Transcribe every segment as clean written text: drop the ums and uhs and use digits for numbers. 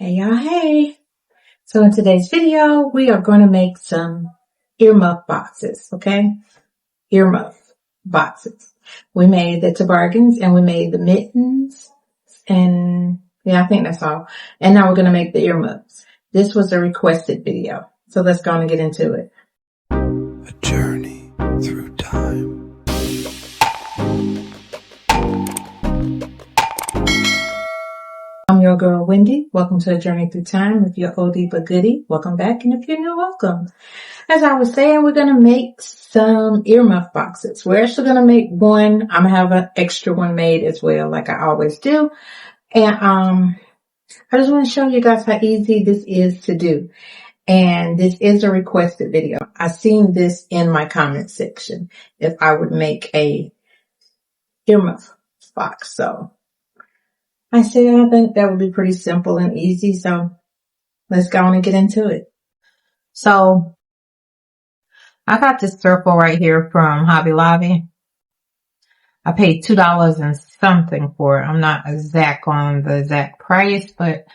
Hey y'all, hey. So in today's video, we are going to make some ear muff boxes, okay? Ear muff boxes. We made the toboggans and we made the mittens and yeah, I think that's all. And now we're going to make the ear muffs. This was a requested video. So let's go and get into it. A journey through time. I'm your girl, Wendy. Welcome to A Journey Through Time. If you're oldie but goodie, welcome back. And if you're new, welcome. As I was saying, we're going to make some ear muff boxes. We're actually going to make one. I'm going to have an extra one made as well, like I always do. And I just want to show you guys how easy this is to do. And this is a requested video. I seen this in my comment section if I would make a ear muff box. So I said, I think that would be pretty simple and easy. So let's go on and get into it. So I got this circle right here from Hobby Lobby. I paid $2 and something for it. I'm not exact on the exact price, but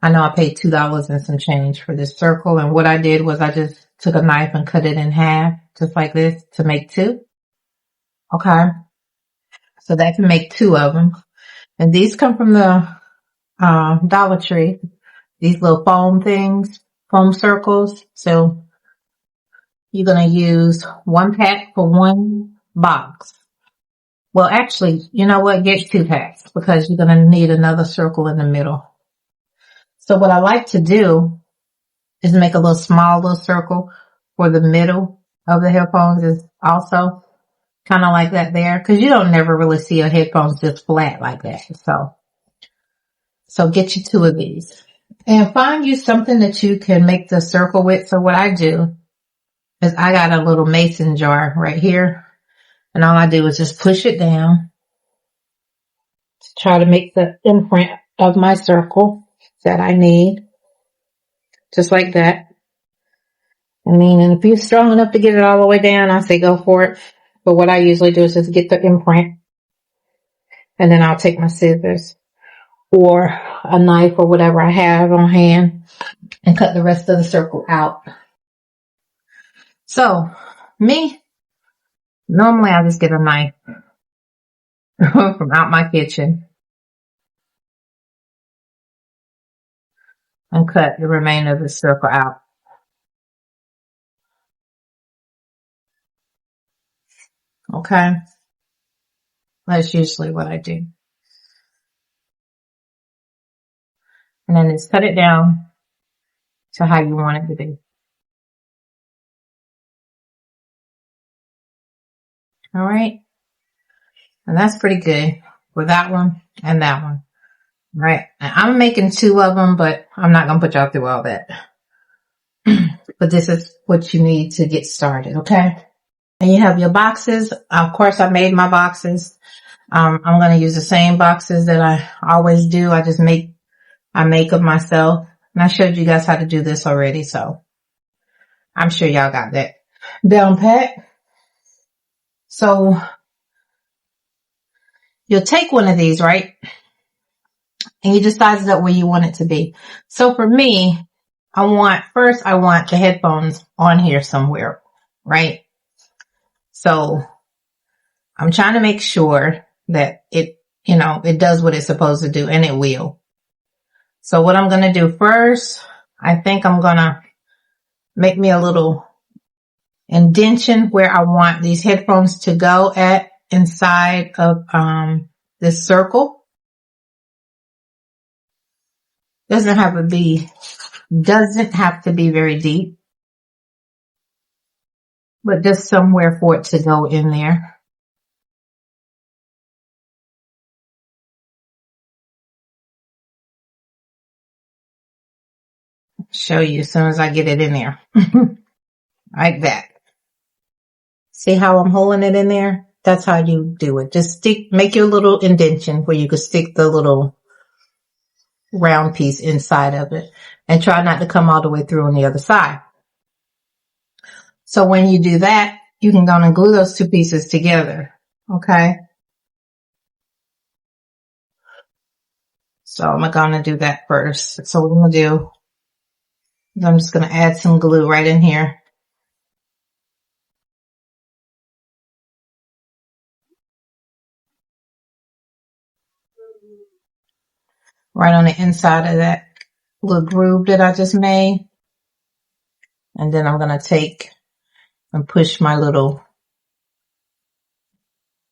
I know I paid $2 and some change for this circle. And what I did was I just took a knife and cut it in half, just like this, to make two. Okay. So that can make two of them. And these come from the Dollar Tree. These little foam things, foam circles. So you're going to use one pack for one box. Well, actually, you know what? Get two packs because you're going to need another circle in the middle. So what I like to do is make a small little circle for the middle of the headphones is also kind of like that there. Cause you don't never really see a headphones just flat like that. So get you two of these and find you something that you can make the circle with. So what I do is I got a little mason jar right here and all I do is just push it down to try to make the imprint of my circle that I need. Just like that. And if you're strong enough to get it all the way down, I say go for it. But what I usually do is just get the imprint. And then I'll take my scissors or a knife or whatever I have on hand and cut the rest of the circle out. So, normally I just get a knife from out my kitchen and cut the remainder of the circle out. Okay? That's usually what I do. And then just cut it down to how you want it to be. All right. And that's pretty good for that one and that one. Right. Now, I'm making two of them, but I'm not going to put y'all through all that. But this is what you need to get started. Okay. And you have your boxes. Of course, I made my boxes. I'm going to use the same boxes that I always do. I make them myself. And I showed you guys how to do this already. So I'm sure y'all got that down pat. So you'll take one of these, right? And you just size it up where you want it to be. So for me, I want the headphones on here somewhere, right? So I'm trying to make sure that it does what it's supposed to do, and it will. So what I'm going to do first, I think I'm going to make me a little indentation where I want these headphones to go at inside of this circle. Doesn't have to be very deep, but just somewhere for it to go in there. Show you as soon as I get it in there. Like that. See how I'm holding it in there? That's how you do it. Just make your little indentation where you can stick the little round piece inside of it and try not to come all the way through on the other side. So when you do that, you can go and glue those two pieces together. Okay. So I'm going to do that first. So what I'm going to do is I'm just going to add some glue right in here. Right on the inside of that little groove that I just made. And then I'm going to take and push my little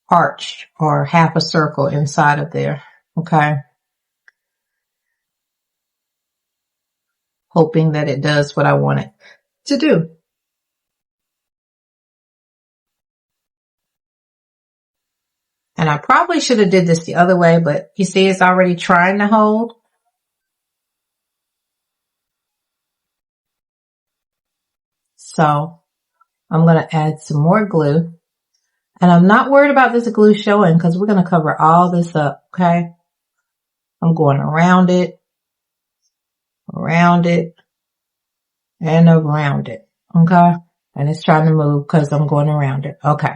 arch or half a circle inside of there. Okay. Hoping that it does what I want it to do. And I probably should have did this the other way, but you see it's already trying to hold. So I'm going to add some more glue. And I'm not worried about this glue showing because we're going to cover all this up, okay? I'm going around it, and around it, okay? And it's trying to move because I'm going around it. Okay.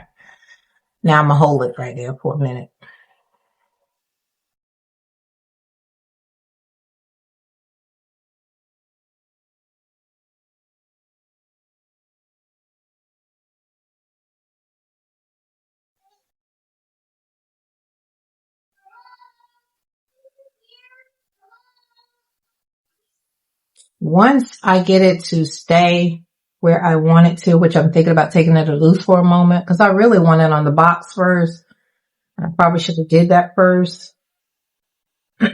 Now I'm going to hold it right there for a minute. Once I get it to stay where I want it to, which I'm thinking about taking it loose for a moment because I really want it on the box first. I probably should have did that first. But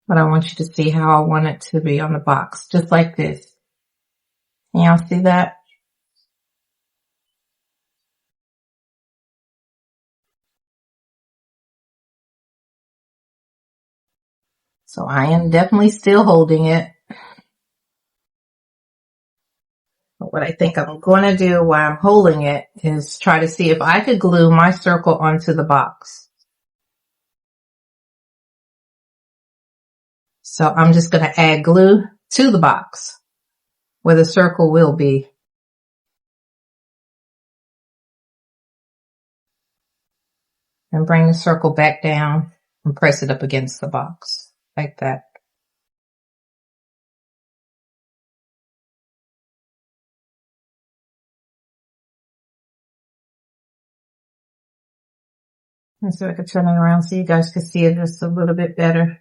I want you to see how I want it to be on the box, just like this. Can y'all see that? So I am definitely still holding it. But what I think I'm going to do while I'm holding it is try to see if I could glue my circle onto the box. So I'm just going to add glue to the box where the circle will be. And bring the circle back down and press it up against the box like that. And so I could turn it around so you guys can see it just a little bit better.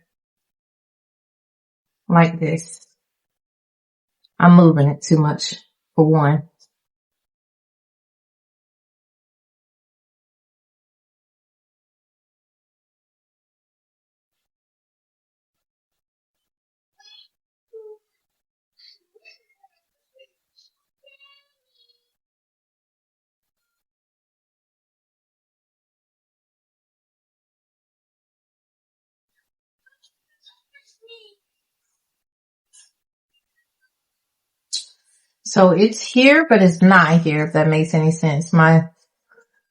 Like this. I'm moving it too much for one. So it's here, but it's not here, if that makes any sense. My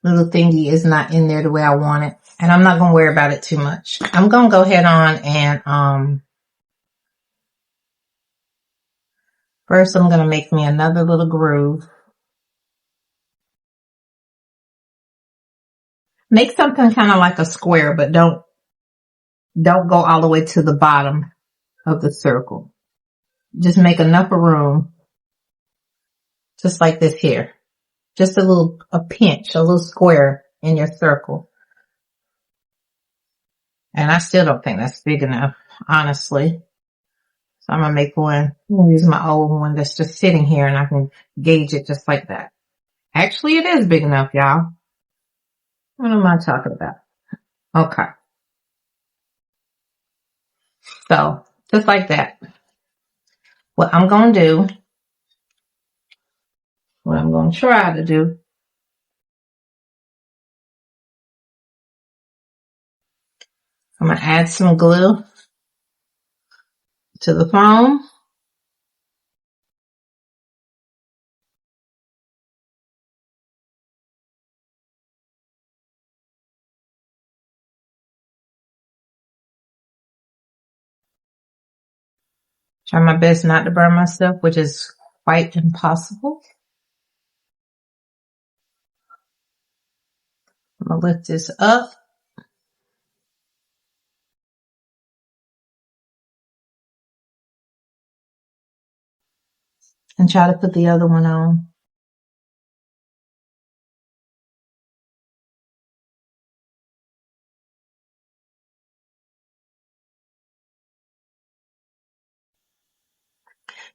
little thingy is not in there the way I want it. And I'm not going to worry about it too much. I'm going to go ahead on and, first I'm going to make me another little groove. Make something kind of like a square, but don't go all the way to the bottom of the circle. Just make enough room. Just like this here. Just a pinch, a little square in your circle. And I still don't think that's big enough, honestly. So I'm going to make one. I'm going to use my old one that's just sitting here and I can gauge it just like that. Actually, it is big enough, y'all. What am I talking about? Okay. So, just like that. What I'm going to do, what I'm going to try to do, I'm going to add some glue to the foam. Try my best not to burn myself, which is quite impossible. I'm going to lift this up. and try to put the other one on.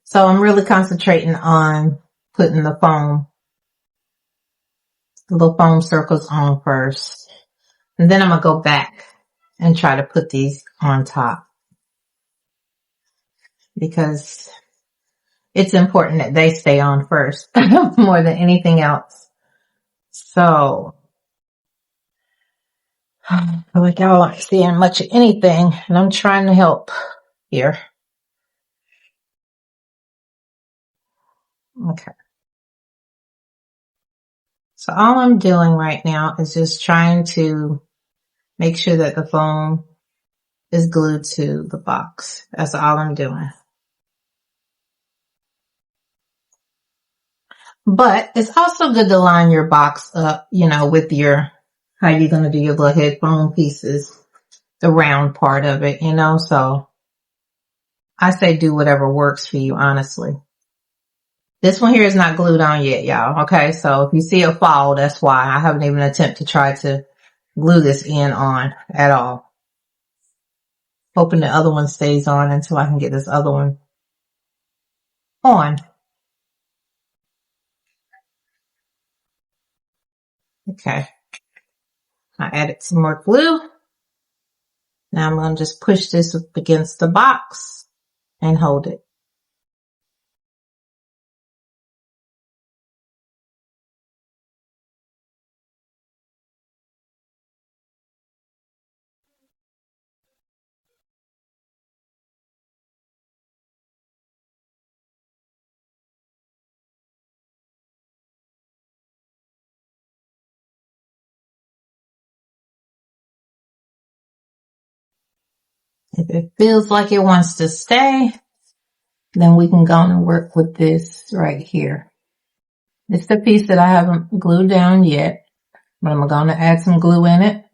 So I'm really concentrating on putting the little foam circles on first. And then I'm going to go back and try to put these on top, because it's important that they stay on first more than anything else. So I feel like y'all aren't seeing much of anything, and I'm trying to help here. Okay. So all I'm doing right now is just trying to make sure that the foam is glued to the box. That's all I'm doing. But it's also good to line your box up, with how you're going to do your little headphone pieces, the round part of it, so I say do whatever works for you, honestly. This one here is not glued on yet, y'all. Okay. So if you see it fall, that's why. I haven't even attempted to try to glue this end on at all. Hoping the other one stays on until I can get this other one on. Okay. I added some more glue. Now I'm going to just push this up against the box and hold it. If it feels like it wants to stay, then we can go and work with this right here. It's the piece that I haven't glued down yet, but I'm going to add some glue in it.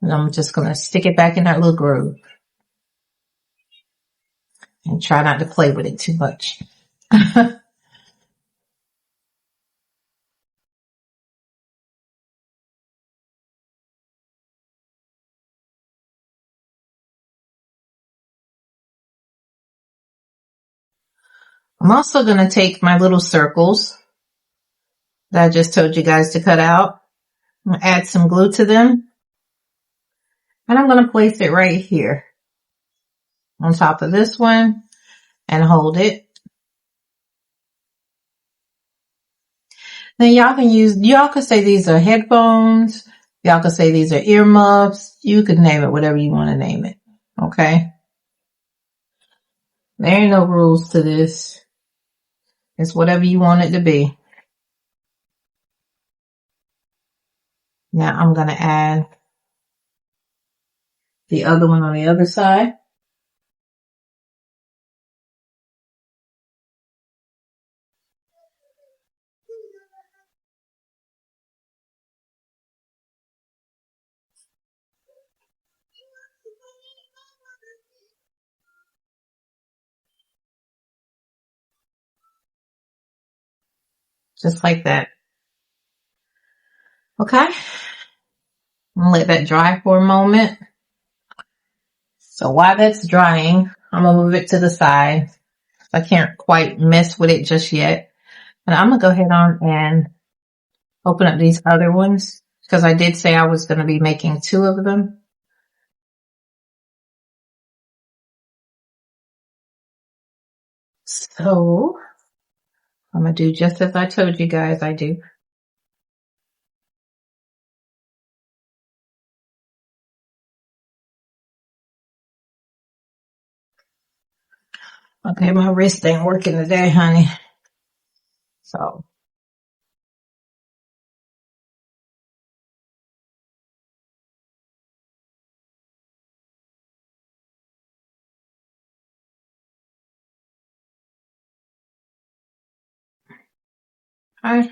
And I'm just going to stick it back in that little groove. And try not to play with it too much. I'm also going to take my little circles that I just told you guys to cut out. I'm going to add some glue to them. And I'm going to place it right here on top of this one and hold it. Then y'all could say these are headphones. Y'all could say these are earmuffs. You could name it whatever you want to name it. Okay. There ain't no rules to this. It's whatever you want it to be. Now I'm going to add the other one on the other side. Just like that. Okay. I'm gonna let that dry for a moment. So while that's drying, I'm gonna move it to the side. I can't quite mess with it just yet. And I'm gonna go ahead on and open up these other ones, because I did say I was gonna be making 2 of them. So I'm gonna do just as I told you guys I do. Okay, my wrist ain't working today, honey. So I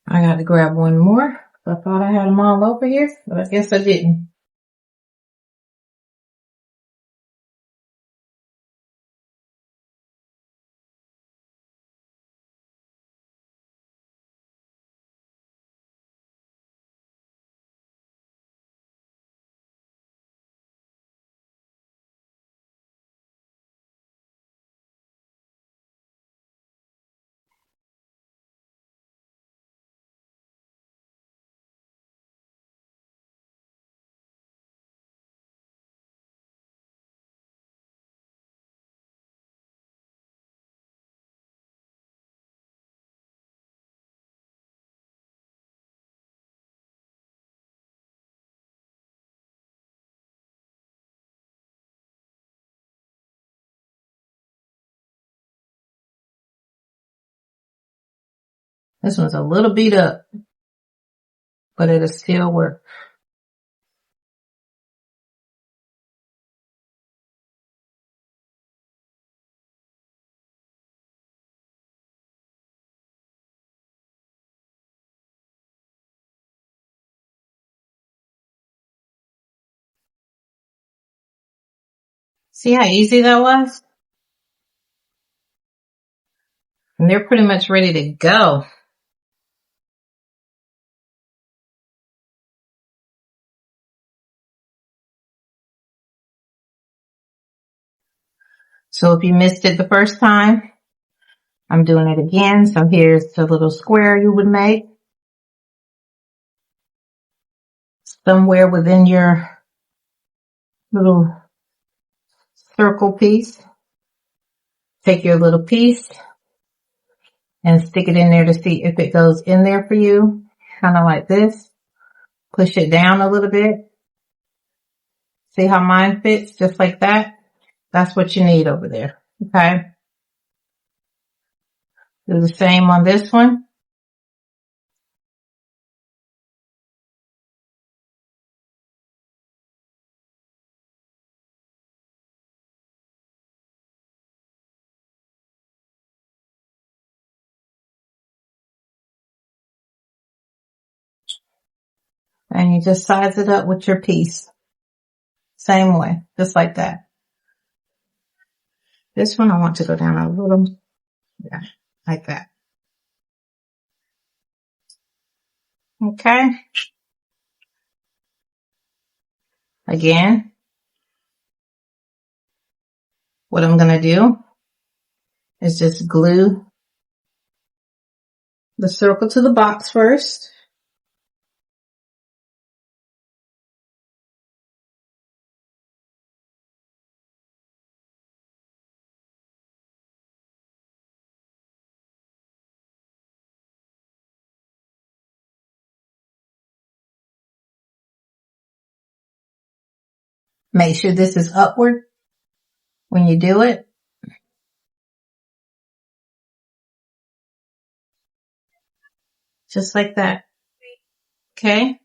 I got to grab one more. I thought I had them all over here, but I guess I didn't. This one's a little beat up, but it'll still work. See how easy that was? And they're pretty much ready to go. So if you missed it the first time, I'm doing it again. So here's the little square you would make. Somewhere within your little circle piece. Take your little piece and stick it in there to see if it goes in there for you. Kind of like this. Push it down a little bit. See how mine fits? Just like that. That's what you need over there. Okay. Do the same on this one. And you just size it up with your piece. Same way. Just like that. This one I want to go down a little. Yeah. Like that. Okay. Again. What I'm going to do is just glue the circle to the box first. Make sure this is upward when you do it. Just like that. Okay.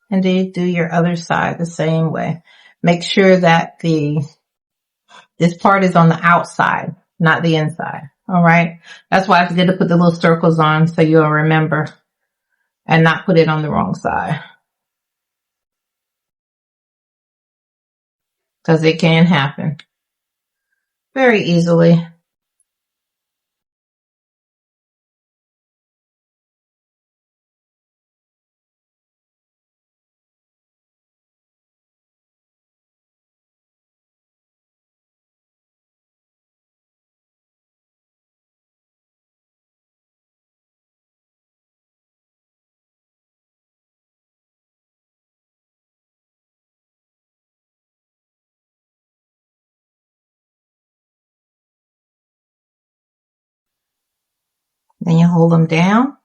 And then do your other side the same way. Make sure that this part is on the outside, not the inside. All right. That's why I forget to put the little circles on so you'll remember and not put it on the wrong side. Because it can happen very easily. Then you hold them down.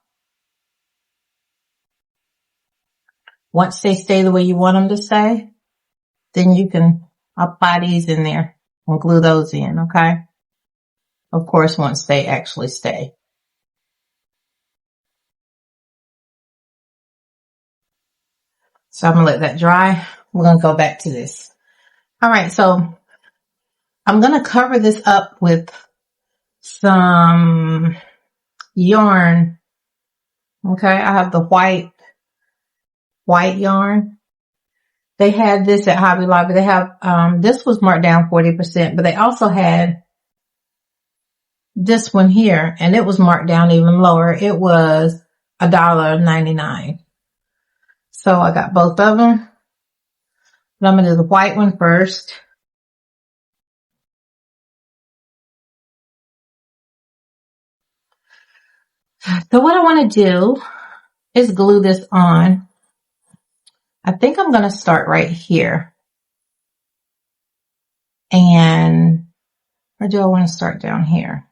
Once they stay the way you want them to stay, then you can apply these in there and glue those in, okay? Of course, once they actually stay. So I'm going to let that dry. We're going to go back to this. All right. So I'm going to cover this up with some yarn. Okay, I have the white yarn. They had this at Hobby Lobby. They have, this was marked down 40%, but they also had this one here, and it was marked down even lower. It was $1.99. So I got both of them. But I'm going to do the white one first. So what I want to do is glue this on. I think I'm going to start right here. Or do I want to start down here?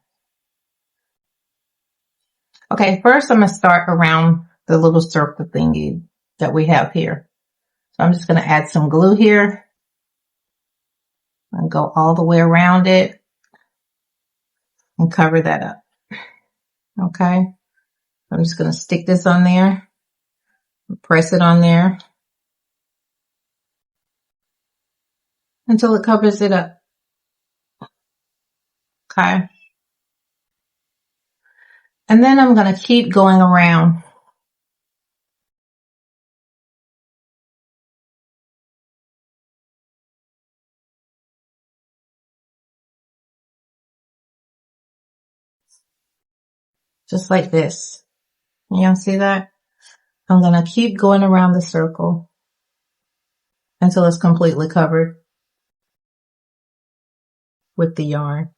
Okay, first I'm going to start around the little circle thingy that we have here. So I'm just going to add some glue here and go all the way around it and cover that up. Okay, I'm just going to stick this on there, press it on there until it covers it up. Okay, and then I'm going to keep going around. Just like this. Y'all see that? I'm going to keep going around the circle until it's completely covered with the yarn.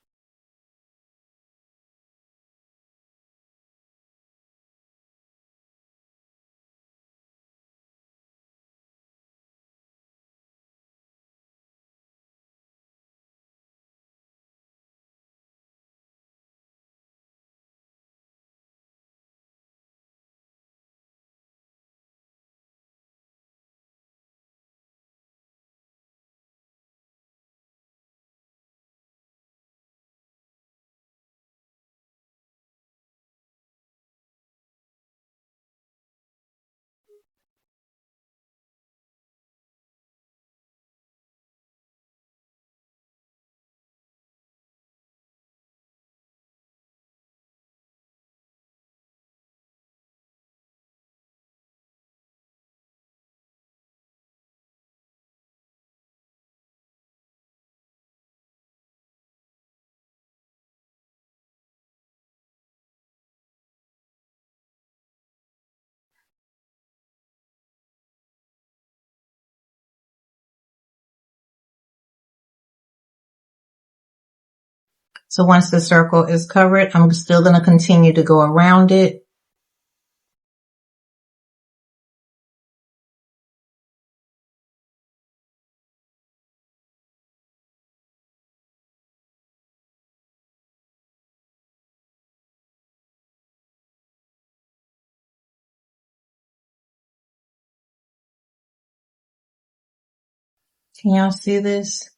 So once the circle is covered, I'm still going to continue to go around it. Can y'all see this?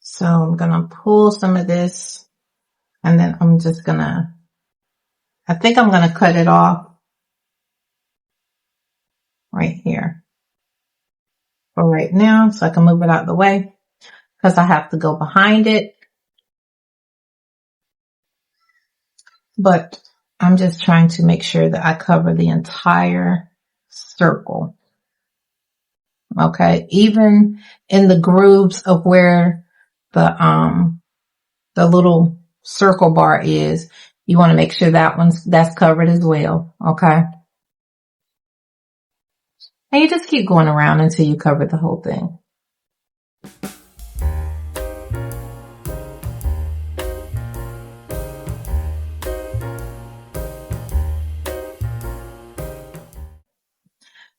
So I'm going to pull some of this And then I'm just gonna, I think I'm gonna cut it off right here for right now so I can move it out of the way because I have to go behind it. But I'm just trying to make sure that I cover the entire circle. Okay. Even in the grooves of where the little circle bar is, you want to make sure that's covered as well. Okay. And you just keep going around until you cover the whole thing.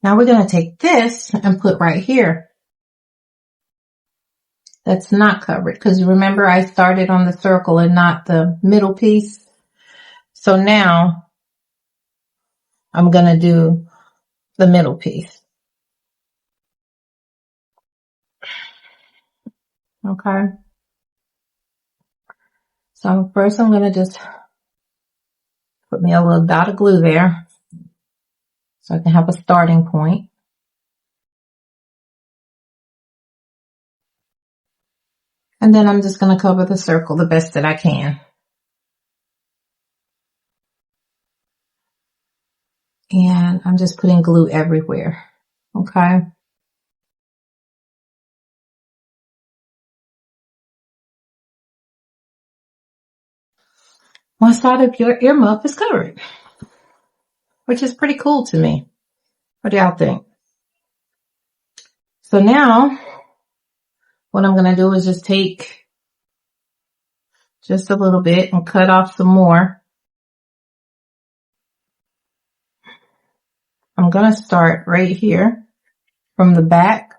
Now we're going to take this and put right here. That's not covered because remember I started on the circle and not the middle piece. So now I'm going to do the middle piece. Okay. So first I'm going to just put me a little dot of glue there so I can have a starting point. And then I'm just going to cover the circle the best that I can. And I'm just putting glue everywhere. Okay. One side of your ear muff is covered, which is pretty cool to me. What do y'all think? So now what I'm going to do is just take just a little bit and cut off some more. I'm going to start right here from the back.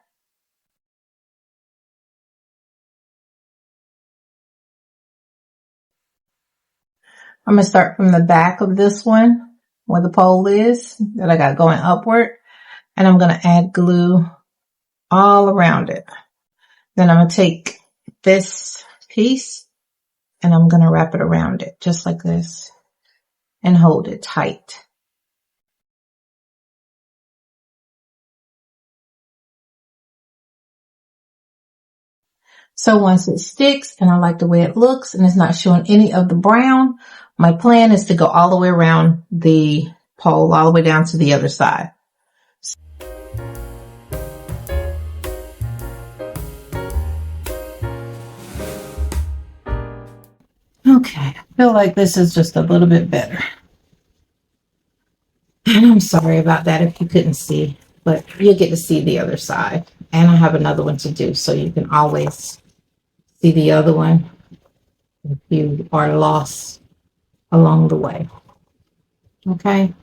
I'm going to start from the back of this one where the pole is that I got going upward. And I'm going to add glue all around it. Then I'm going to take this piece and I'm going to wrap it around it just like this and hold it tight. So once it sticks and I like the way it looks and it's not showing any of the brown, my plan is to go all the way around the pole, all the way down to the other side. Okay, I feel like this is just a little bit better. And I'm sorry about that if you couldn't see, but you'll get to see the other side. And I have another one to do, so you can always see the other one if you are lost along the way. Okay.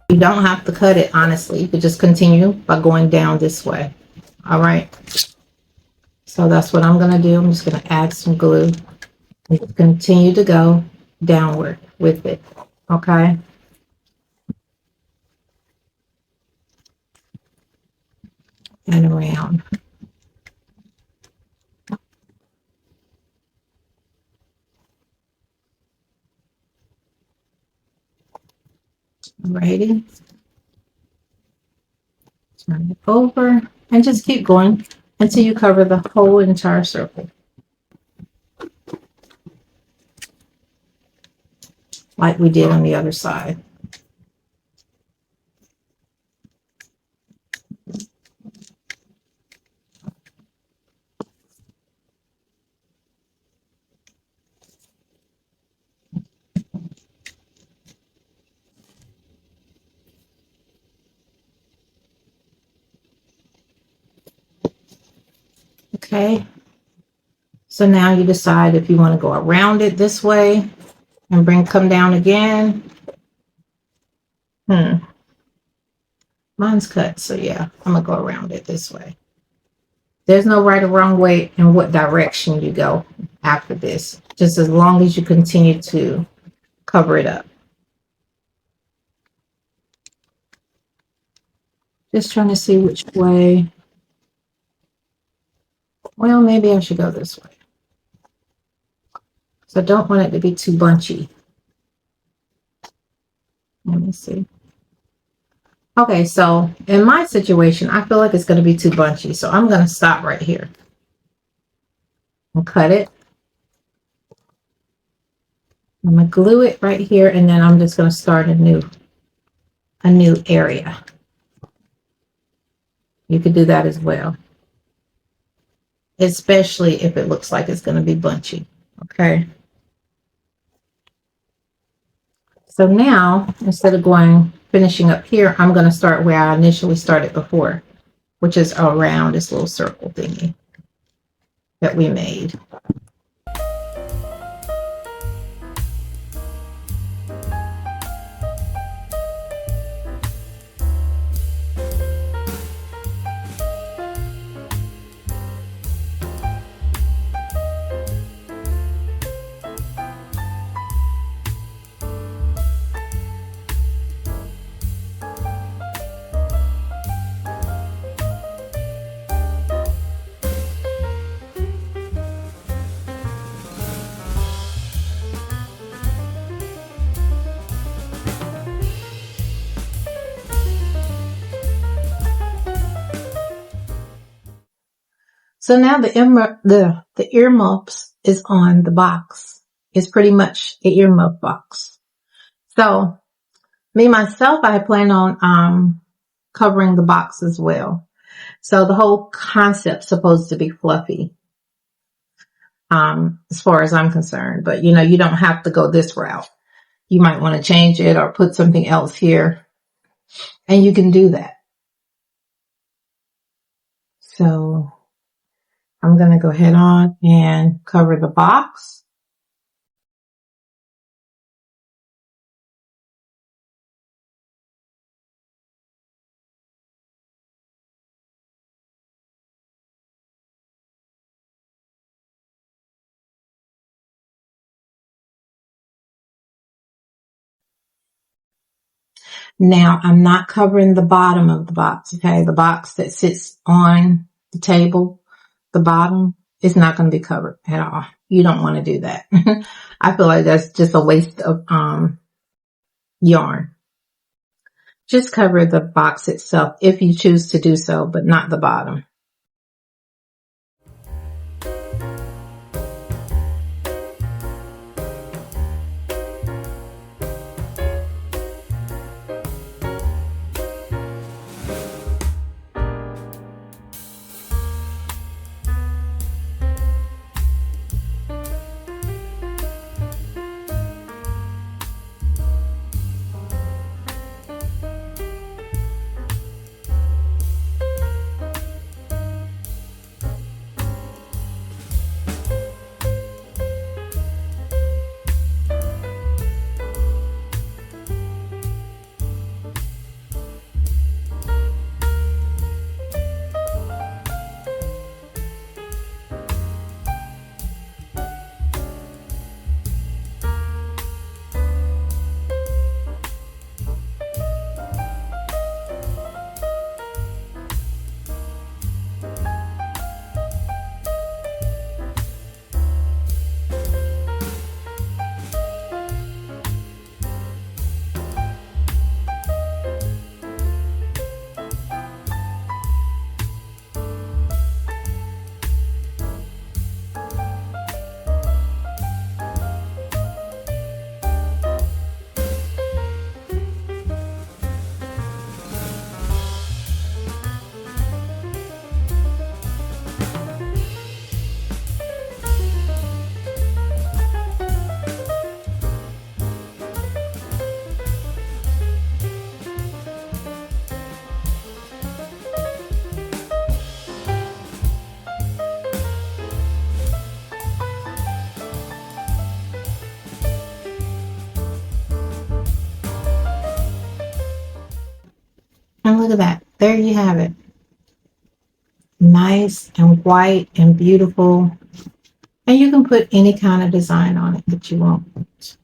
You don't have to cut it, honestly. You could just continue by going down this way. All right. So that's what I'm going to do. I'm just going to add some glue and continue to go downward with it. Okay. And around. Alrighty. Turn it over and just keep going until you cover the whole entire circle. Like we did on the other side. Okay. So now you decide if you want to go around it this way and come down again. Mine's cut, so yeah, I'm gonna go around it this way. There's no right or wrong way in what direction you go after this, just as long as you continue to cover it up. Just trying to see which way. Well, maybe I should go this way. So I don't want it to be too bunchy. Let me see. Okay, so in my situation, I feel like it's going to be too bunchy. So I'm going to stop right here and cut it. I'm going to glue it right here, and then I'm just going to start a new area. You could do that as well, especially if it looks like it's going to be bunchy. Okay. So now, instead of finishing up here, I'm going to start where I initially started before, which is around this little circle thingy that we made. So now the ear muffs is on the box. It's pretty much an ear muff box. So me myself, I plan on covering the box as well. So the whole concept's supposed to be fluffy, as far as I'm concerned. But you know, you don't have to go this route. You might want to change it or put something else here, and you can do that. So I'm going to go ahead on and cover the box. Now I'm not covering the bottom of the box. Okay. The box that sits on the table, the bottom is not going to be covered at all. You don't want to do that. I feel like that's just a waste of, yarn. Just cover the box itself if you choose to do so, but not the bottom. look at that. There you have it. Nice and white and beautiful. And you can put any kind of design on it that you want.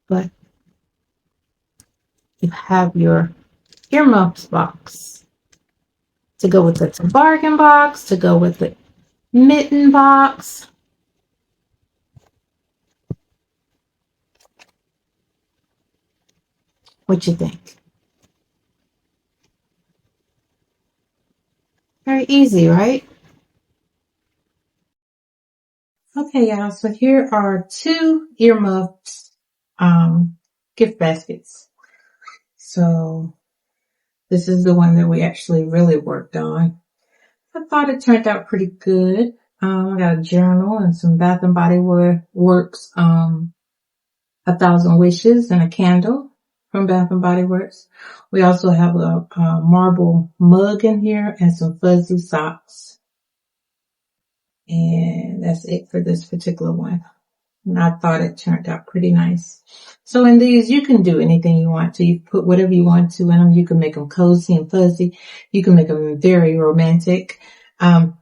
But you have your earmuffs box to go with the bargain box, to go with the mitten box. What you think? Very easy, right? Okay, y'all. So here are 2 earmuffs gift baskets. So this is the one that we actually really worked on. I thought it turned out pretty good. I got a journal and some Bath and Body Works 1,000 Wishes and a candle from Bath and Body Works. We also have a marble mug in here and some fuzzy socks. And that's it for this particular one. And I thought it turned out pretty nice. So in these, you can do anything you want to. You put whatever you want to in them. You can make them cozy and fuzzy. You can make them very romantic, and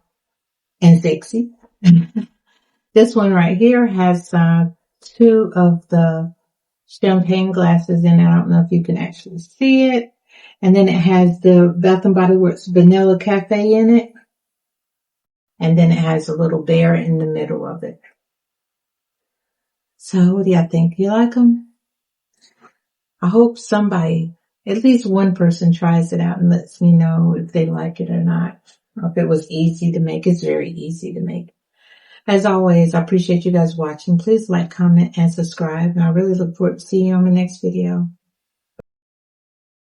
sexy. This one right here has, 2 of the champagne glasses in it. I don't know if you can actually see it. And then it has the Bath and Body Works Vanilla Cafe in it. And then it has a little bear in the middle of it. So what do y'all think? You like them? I hope somebody, at least one person, tries it out and lets me know if they like it or not. Or if it was easy to make. It's very easy to make. As always, I appreciate you guys watching. Please like, comment, and subscribe. And I really look forward to seeing you on the next video.